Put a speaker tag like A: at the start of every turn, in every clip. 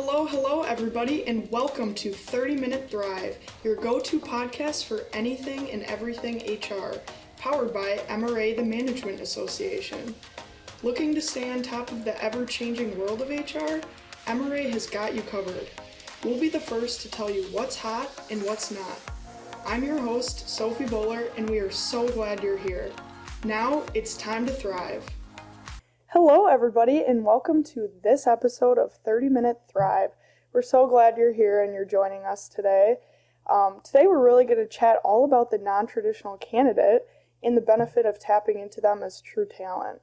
A: Hello, everybody, and welcome to 30-Minute Thrive, your go-to podcast for anything and everything HR, powered by MRA, the Management Association. Looking to stay on top of the ever-changing world of HR? MRA has got you covered. We'll be the first to tell you what's hot and what's not. I'm your host, Sophie Bowler, and we are so glad you're here. Now, it's time to thrive. Hello, everybody, and welcome to this episode of 30-Minute Thrive. We're so glad you're here and you're joining us today. Today, we're really going to chat all about the non-traditional candidate and the benefit of tapping into them as true talent.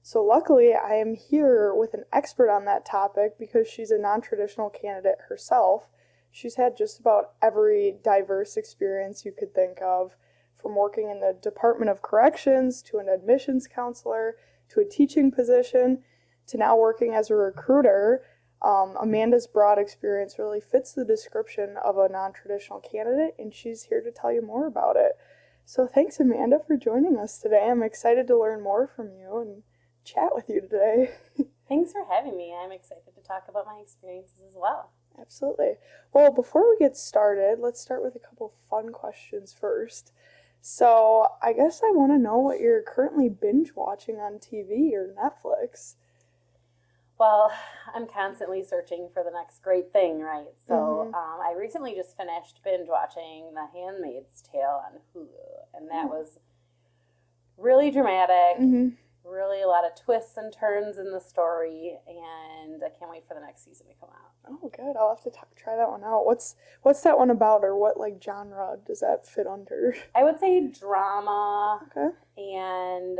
A: So luckily, I am here with an expert on that topic because she's a non-traditional candidate herself. She's had just about every diverse experience you could think of, from working in the Department of Corrections to an admissions counselor to a teaching position, to now working as a recruiter. Amanda's broad experience really fits the description of a non-traditional candidate, and she's here to tell you more about it. So thanks, Amanda, for joining us today. I'm excited to learn more from you and chat with you today.
B: Thanks for having me. I'm excited to talk about my experiences as well.
A: Absolutely. Well, before we get started, let's start with a couple fun questions first. So I guess I want to know what you're currently binge watching on TV or Netflix.
B: Well, I'm constantly searching for the next great thing, right? So I recently just finished binge watching The Handmaid's Tale on Hulu, and that was really dramatic, really a lot of twists and turns in the story, and I can't wait for the next season to come out.
A: Oh, good. I'll have to try that one out. What's that one about, or what genre does that fit under?
B: I would say drama.
A: Okay.
B: And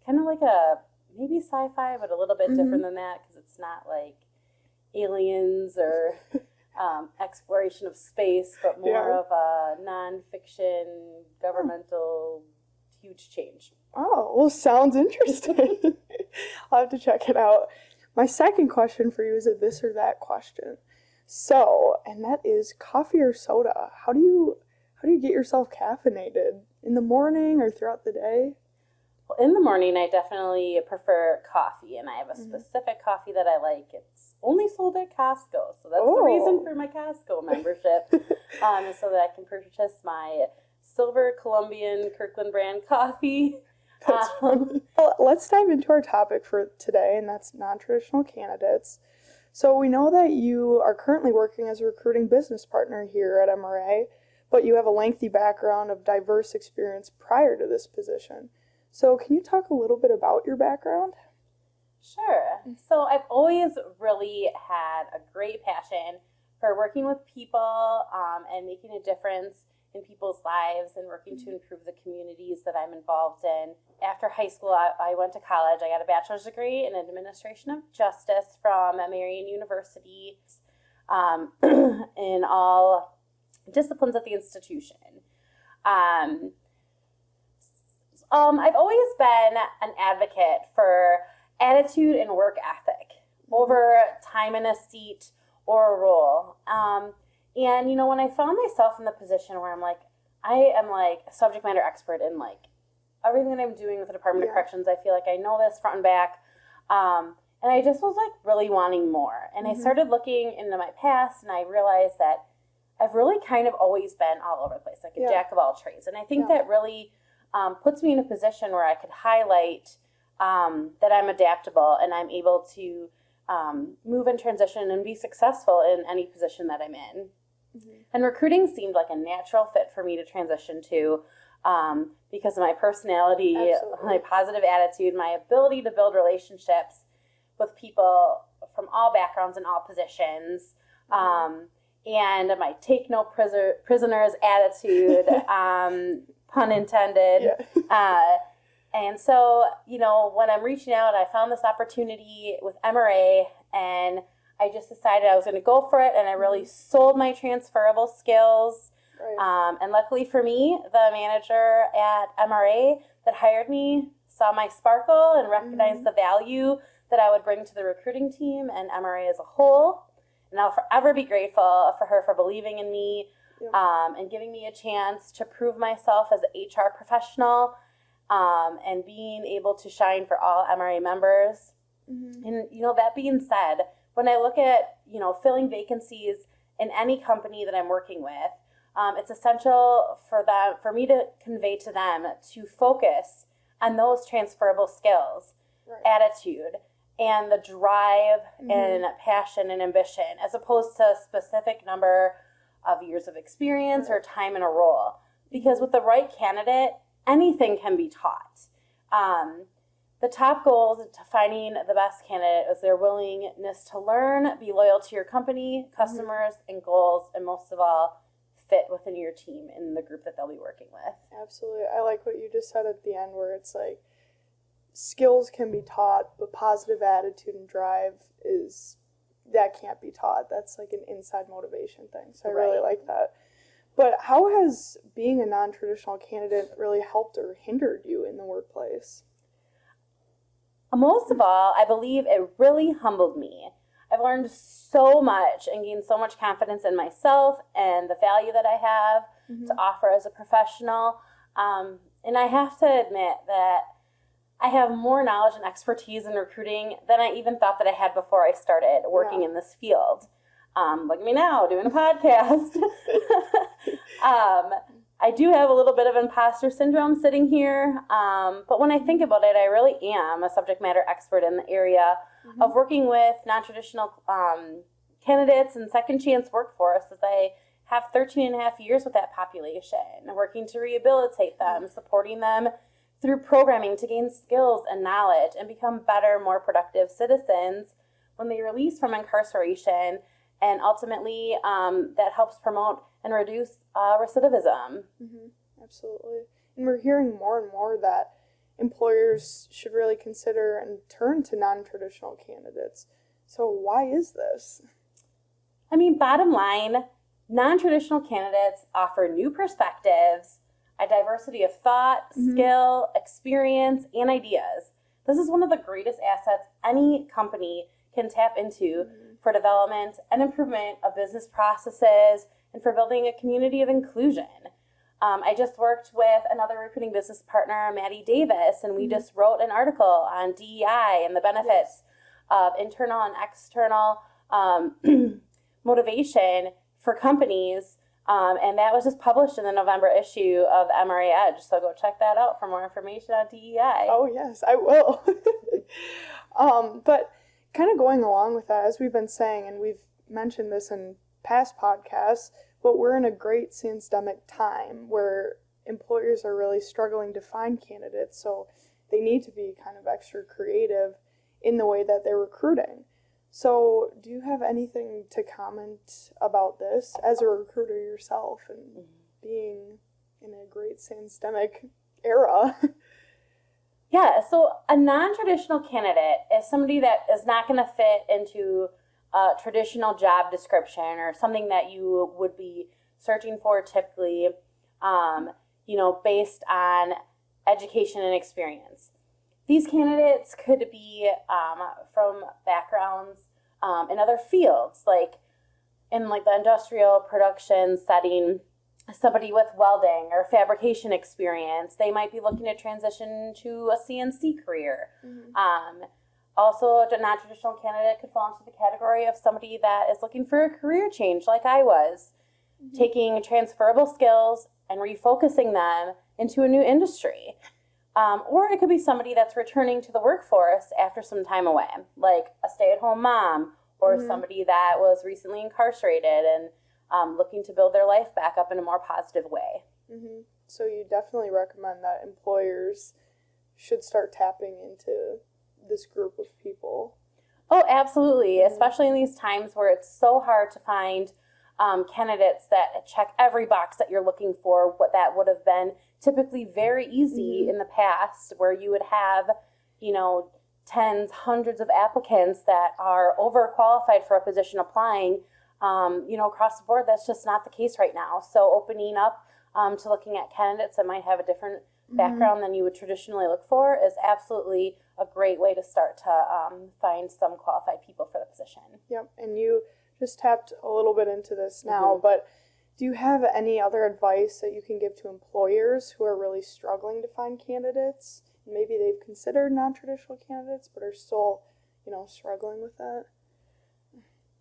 B: kind of like a maybe sci-fi, but a little bit different than that because it's not like aliens or exploration of space, but more of a non-fiction governmental huge change.
A: Oh, well, sounds interesting. I'll have to check it out. My second question for you is a this or that question. So, and that is coffee or soda. How do you get yourself caffeinated? In the morning or throughout the day?
B: Well, in the morning, I definitely prefer coffee, and I have a specific coffee that I like. It's only sold at Costco, so that's the reason for my Costco membership, so that I can purchase my Silver Colombian Kirkland brand coffee.
A: That's funny. Well, let's dive into our topic for today, and that's non-traditional candidates. So we know that you are currently working as a recruiting business partner here at MRA, but you have a lengthy background of diverse experience prior to this position. So can you talk a little bit about your background?
B: Sure. So I've always really had a great passion for working with people and making a difference in people's lives and working to improve the communities that I'm involved in. After high school, I went to college. I got a bachelor's degree in administration of justice from Marian University in all disciplines at the institution. I've always been an advocate for attitude and work ethic over time in a seat or a role. And, when I found myself in the position where I am a subject matter expert in everything that I'm doing with the Department of Corrections, I feel like I know this front and back. And I just was really wanting more. And I started looking into my past, and I realized that I've really kind of always been all over the place, like a jack of all trades. And I think that really puts me in a position where I could highlight that I'm adaptable and I'm able to move and transition and be successful in any position that I'm in. And recruiting seemed like a natural fit for me to transition to because of my personality, my positive attitude, my ability to build relationships with people from all backgrounds and all positions, and my take no prisoners attitude, pun intended. And so, when I'm reaching out, I found this opportunity with MRA, and I just decided I was going to go for it, and I really sold my transferable skills. Right. And luckily for me, the manager at MRA that hired me saw my sparkle and recognized the value that I would bring to the recruiting team and MRA as a whole. And I'll forever be grateful for her for believing in me and giving me a chance to prove myself as an HR professional and being able to shine for all MRA members. And, that being said, when I look at, filling vacancies in any company that I'm working with, it's essential for me to convey to them to focus on those transferable skills, attitude, and the drive and passion and ambition, as opposed to a specific number of years of experience or time in a role. Because with the right candidate, anything can be taught. The top goals to finding the best candidate is their willingness to learn, be loyal to your company, customers, and goals, and most of all, fit within your team and the group that they'll be working with.
A: Absolutely. I like what you just said at the end, where it's like skills can be taught, but positive attitude and drive that can't be taught. That's like an inside motivation thing. So I really like that. But how has being a non-traditional candidate really helped or hindered you in the workplace?
B: Most of all, I believe it really humbled me. I've learned so much and gained so much confidence in myself and the value that I have to offer as a professional. And I have to admit that I have more knowledge and expertise in recruiting than I even thought that I had before I started working in this field. Look at me now, doing a podcast. I do have a little bit of imposter syndrome sitting here, but when I think about it, I really am a subject matter expert in the area of working with non-traditional candidates and second chance workforce, as I have 13 and a half years with that population, working to rehabilitate them, supporting them through programming to gain skills and knowledge and become better, more productive citizens when they release from incarceration. And ultimately, that helps promote and reduce recidivism.
A: Absolutely. And we're hearing more and more that employers should really consider and turn to non-traditional candidates. So why is this?
B: I mean, bottom line, non-traditional candidates offer new perspectives, a diversity of thought, skill, experience, and ideas. This is one of the greatest assets any company can tap into for development and improvement of business processes and for building a community of inclusion. I just worked with another recruiting business partner, Maddie Davis, and we just wrote an article on DEI and the benefits of internal and external motivation for companies. And that was just published in the November issue of MRA Edge. So go check that out for more information on DEI.
A: Oh, yes, I will. But kind of going along with that, as we've been saying, and we've mentioned this in past podcasts, but we're in a great systemic time where employers are really struggling to find candidates. So they need to be kind of extra creative in the way that they're recruiting. So do you have anything to comment about this as a recruiter yourself and being in a great systemic era?
B: Yeah, so a non-traditional candidate is somebody that is not going to fit into a traditional job description or something that you would be searching for typically, based on education and experience. These candidates could be from backgrounds in other fields, like in the industrial production setting, somebody with welding or fabrication experience. They might be looking to transition to a CNC career. Also, a non-traditional candidate could fall into the category of somebody that is looking for a career change, like I was, taking transferable skills and refocusing them into a new industry. Or it could be somebody that's returning to the workforce after some time away, like a stay-at-home mom or somebody that was recently incarcerated and looking to build their life back up in a more positive way.
A: So you definitely recommend that employers should start tapping into this group of people.
B: Oh, absolutely, especially in these times where it's so hard to find candidates that check every box that you're looking for. What that would have been typically very easy in the past, where you would have, tens, hundreds of applicants that are overqualified for a position applying, across the board. That's just not the case right now. So opening up to looking at candidates that might have a different background than you would traditionally look for is absolutely a great way to start to find some qualified people for the position.
A: Yep, and you just tapped a little bit into this now, but do you have any other advice that you can give to employers who are really struggling to find candidates? Maybe they've considered non-traditional candidates, but are still struggling with that?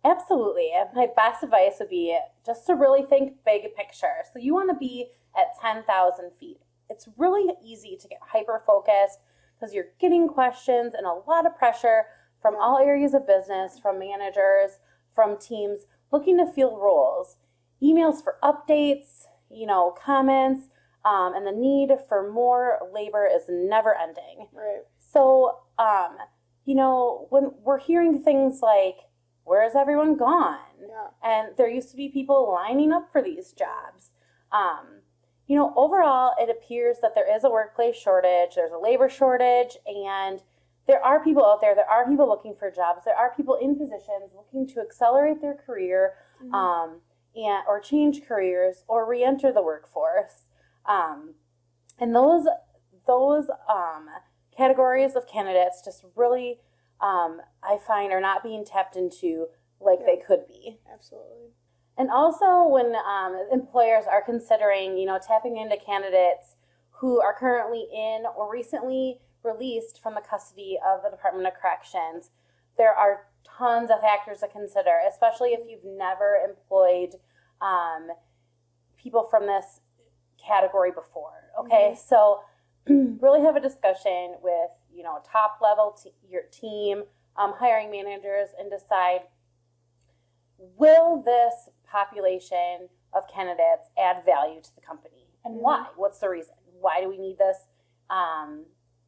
B: Absolutely. My best advice would be just to really think big picture. So you want to be at 10,000 feet. It's really easy to get hyper-focused because you're getting questions and a lot of pressure from all areas of business, from managers, from teams looking to fill roles, emails for updates, comments, and the need for more labor is never ending.
A: Right.
B: So, when we're hearing things like, where is everyone gone?
A: Yeah.
B: And there used to be people lining up for these jobs. Overall, it appears that there is a workplace shortage, there's a labor shortage, and there are people out there, there are people looking for jobs, there are people in positions looking to accelerate their career, or change careers, or re-enter the workforce. And those categories of candidates just really, I find, are not being tapped into like they could be.
A: Absolutely.
B: And also when employers are considering, tapping into candidates who are currently in or recently released from the custody of the Department of Corrections, there are tons of factors to consider, especially if you've never employed people from this category before. Okay, so really have a discussion with top level your team, hiring managers, and decide, will this population of candidates add value to the company, and why? What's the reason? Why do we need this?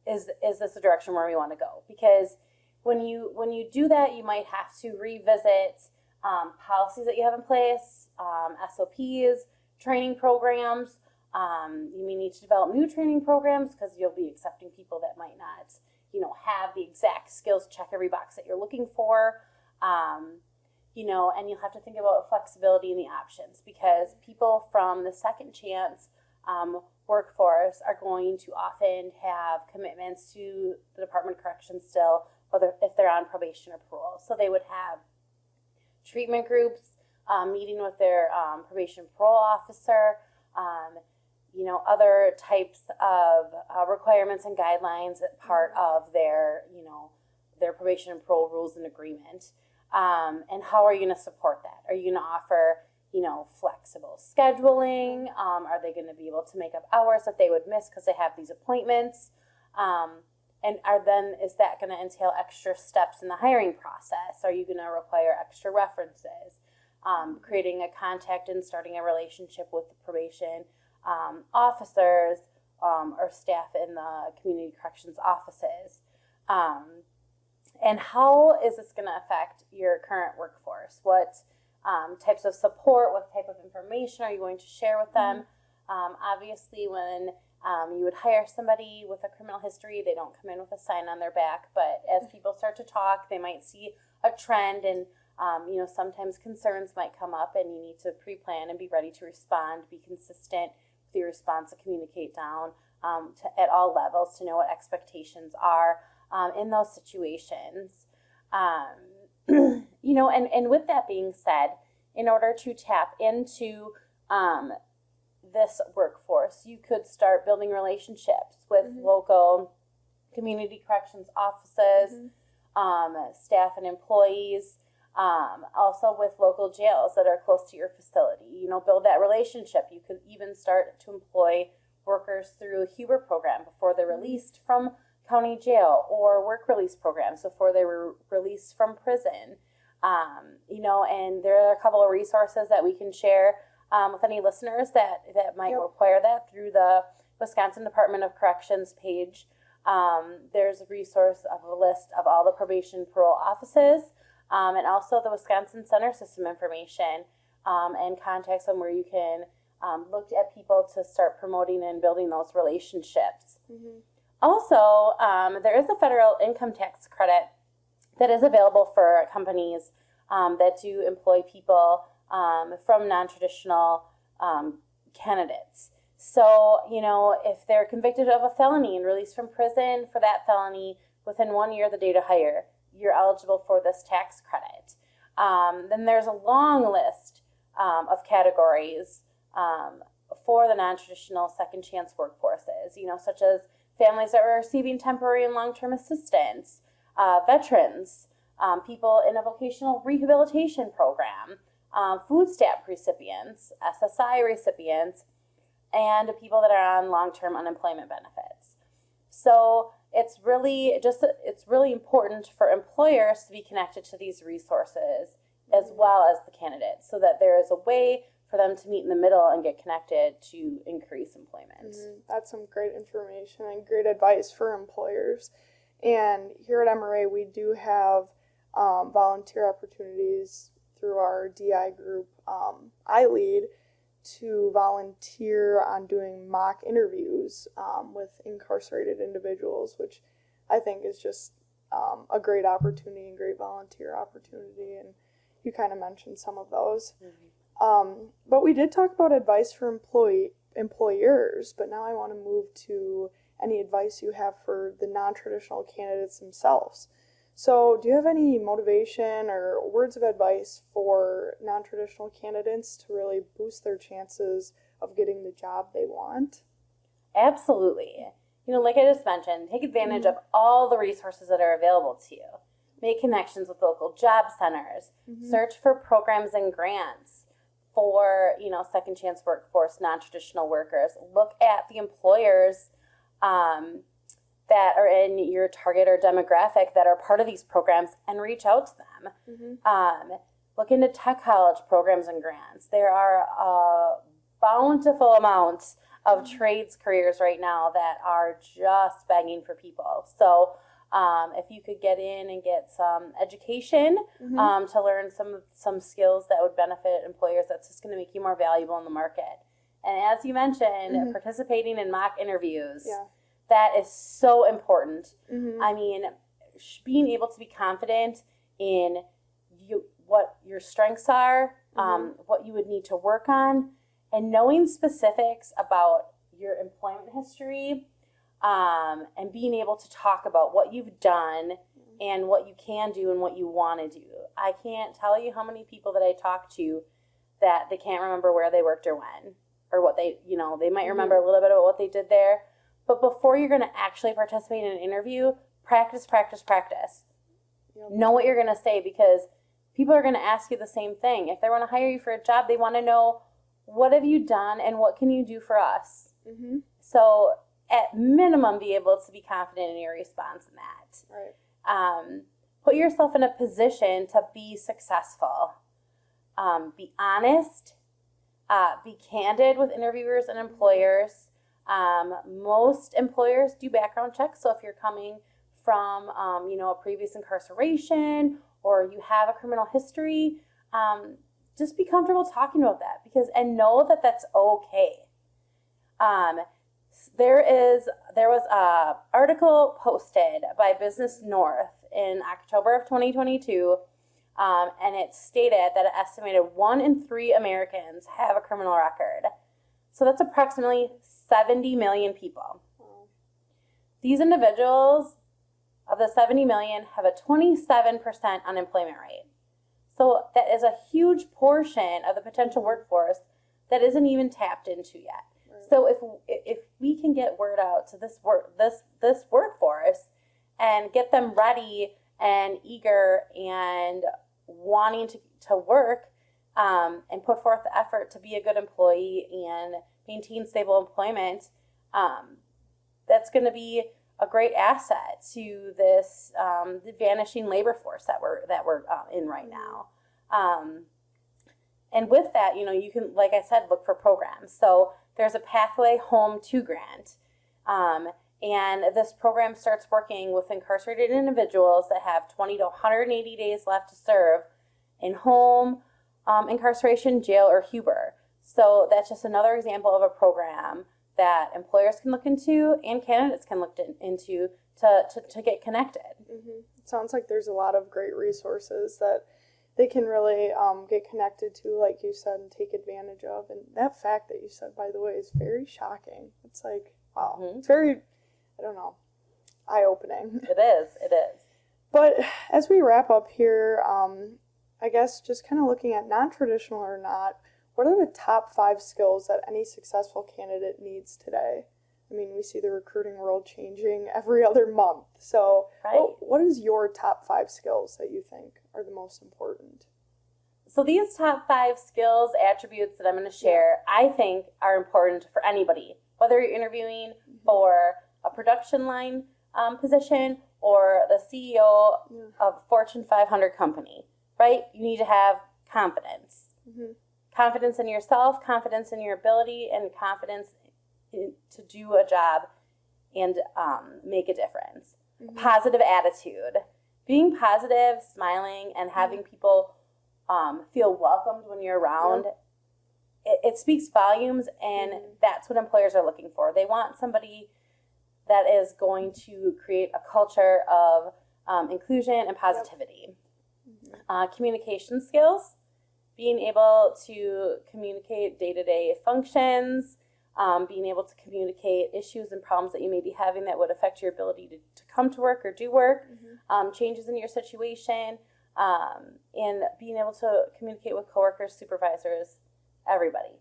B: Is this the direction where we want to go? Because when you do that, you might have to revisit policies that you have in place, SOPs, training programs. You may need to develop new training programs because you'll be accepting people that might not, have the exact skills, check every box that you're looking for. And you'll have to think about flexibility in the options, because people from the second chance workforce are going to often have commitments to the Department of Corrections still, whether if they're on probation or parole. So they would have treatment groups, meeting with their probation parole officer, other types of requirements and guidelines as part of their probation and parole rules and agreement. And how are you going to support that? Are you going to offer, flexible scheduling? Are they going to be able to make up hours that they would miss because they have these appointments? Is that going to entail extra steps in the hiring process? Are you going to require extra references? Creating a contact and starting a relationship with the probation officers or staff in the community corrections offices. And how is this going to affect your current workforce? What types of support, what type of information are you going to share with them? Obviously, when you would hire somebody with a criminal history, they don't come in with a sign on their back. But as people start to talk, they might see a trend, and sometimes concerns might come up, and you need to pre-plan and be ready to respond, be consistent with your response, to communicate down at all levels to know what expectations are in those situations. And with that being said, in order to tap into this workforce, you could start building relationships with local community corrections offices, staff and employees, also with local jails that are close to your facility. Build that relationship. You could even start to employ workers through a Huber program before they're released from county jail, or work release programs before they were released from prison. And there are a couple of resources that we can share with any listeners that might require that through the Wisconsin Department of Corrections page. There's a resource of a list of all the probation parole offices, and also the Wisconsin Center System information, and contacts on where you can look at people to start promoting and building those relationships. Also, there is a federal income tax credit that is available for companies that do employ people from non-traditional candidates. So, if they're convicted of a felony and released from prison for that felony within 1 year of the date of hire, you're eligible for this tax credit. Then there's a long list of categories for the non-traditional second chance workforces, such as families that were receiving temporary and long-term assistance, veterans, people in a vocational rehabilitation program, food stamp recipients, SSI recipients, and people that are on long-term unemployment benefits. So it's really important for employers to be connected to these resources as well as the candidates, so that there is a way for them to meet in the middle and get connected to increase employment.
A: That's some great information and great advice for employers. And here at MRA, we do have volunteer opportunities through our DI group I lead, to volunteer on doing mock interviews with incarcerated individuals, which I think is just a great opportunity and great volunteer opportunity. And you kind of mentioned some of those. But we did talk about advice for employers, but now I want to move to any advice you have for the non-traditional candidates themselves. So do you have any motivation or words of advice for non-traditional candidates to really boost their chances of getting the job they want?
B: Absolutely. Like I just mentioned, take advantage of all the resources that are available to you. Make connections with local job centers. Search for programs and grants for, second chance workforce, non-traditional workers. Look at the employers that are in your target or demographic that are part of these programs and reach out to them. Look into tech college programs and grants. There are a bountiful amounts of trades careers right now that are just begging for people. So if you could get in and get some education to learn some skills that would benefit employers, that's just going to make you more valuable in the market. And as you mentioned, participating in mock interviews. That is so important. I mean, being able to be confident in what your strengths are, what you would need to work on, and knowing specifics about your employment history, and being able to talk about what you've done and what you can do and what you want to do. I can't tell you how many people that I talk to that they can't remember where they worked or when, or what they might remember a little bit about what they did there. But before you're going to actually participate in an interview, practice. Know what you're going to say, because people are going to ask you the same thing. If they want to hire you for a job, they want to know, what have you done and what can you do for us? So at minimum, be able to be confident in your response in that.
A: Right.
B: Put yourself in a position to be successful. Be honest. Be candid with interviewers and employers. Most employers do background checks, so if you're coming from, a previous incarceration or you have a criminal history, just be comfortable talking about that, and know that that's okay. There was a article posted by Business North in October of 2022, and it stated that an estimated 1 in 3 Americans have a criminal record. So that's approximately 70 million people. These individuals, of the 70 million, have a 27% unemployment rate. So that is a huge portion of the potential workforce that isn't even tapped into yet. Right. So if we can get word out to this workforce and get them ready and eager and wanting to work, and put forth the effort to be a good employee and maintain stable employment, that's going to be a great asset to this the vanishing labor force that we're in right now. And with that, you can, like I said, look for programs. So there's a Pathway Home 2 grant, and this program starts working with incarcerated individuals that have 20 to 180 days left to serve in home incarceration, jail, or Huber. So that's just another example of a program that employers can look into and candidates can look into to get connected.
A: It sounds like there's a lot of great resources that they can really get connected to, like you said, and take advantage of. And that fact that you said, by the way, is very shocking. It's like, wow. It's very, I don't know, eye-opening.
B: It is.
A: But as we wrap up here, I guess just kind of looking at non-traditional or not, what are the top 5 skills that any successful candidate needs today? I mean, we see the recruiting world changing every other month. So what is your top 5 skills that you think are the most important?
B: So these top 5 skills, attributes that I'm going to share, I think are important for anybody, whether you're interviewing for a production line position or the CEO of a Fortune 500 company, right? You need to have confidence. Confidence in yourself, confidence in your ability, and confidence to do a job and make a difference. Positive attitude. Being positive, smiling, and having people feel welcomed when you're around, it speaks volumes, and that's what employers are looking for. They want somebody that is going to create a culture of inclusion and positivity. Communication skills. Being able to communicate day-to-day functions, being able to communicate issues and problems that you may be having that would affect your ability to come to work or do work, changes in your situation, and being able to communicate with coworkers, supervisors, everybody.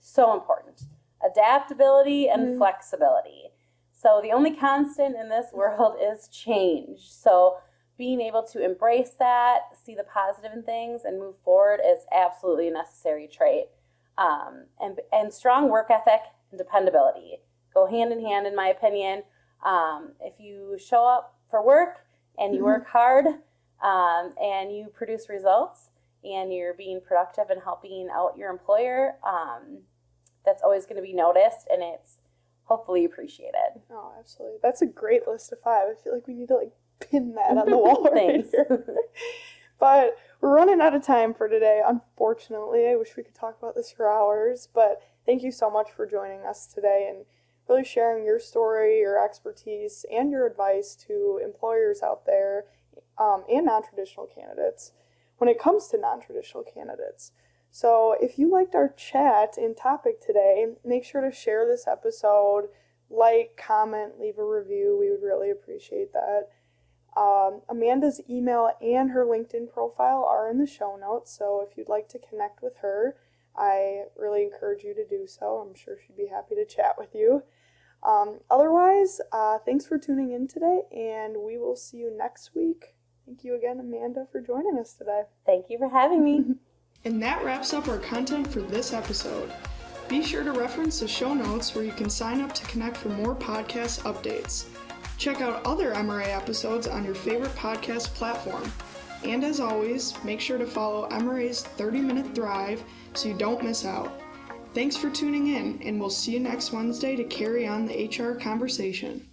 B: So important. Adaptability and flexibility. So the only constant in this world is change. So being able to embrace that, see the positive in things, and move forward is absolutely a necessary trait. And strong work ethic and dependability go hand in hand, in my opinion. If you show up for work and you work hard and you produce results and you're being productive and helping out your employer, that's always going to be noticed, and it's hopefully appreciated.
A: Oh, absolutely. That's a great list of 5. I feel like we need to pin that on the wall right here. But we're running out of time for today, unfortunately. I wish we could talk about this for hours, but thank you so much for joining us today and really sharing your story, your expertise, and your advice to employers out there and non-traditional candidates when it comes to non-traditional candidates. So if you liked our chat and topic today, make sure to share this episode, comment, leave a review. We would really appreciate that. Amanda's email and her LinkedIn profile are in the show notes, so if you'd like to connect with her, I really encourage you to do so. I'm sure she'd be happy to chat with you. Otherwise, thanks for tuning in today, and we will see you next week. Thank you again, Amanda, for joining us today.
B: Thank you for having me.
A: And that wraps up our content for this episode. Be sure to reference the show notes where you can sign up to connect for more podcast updates. Check out other MRA episodes on your favorite podcast platform. And as always, make sure to follow MRA's 30-Minute Thrive so you don't miss out. Thanks for tuning in, and we'll see you next Wednesday to carry on the HR conversation.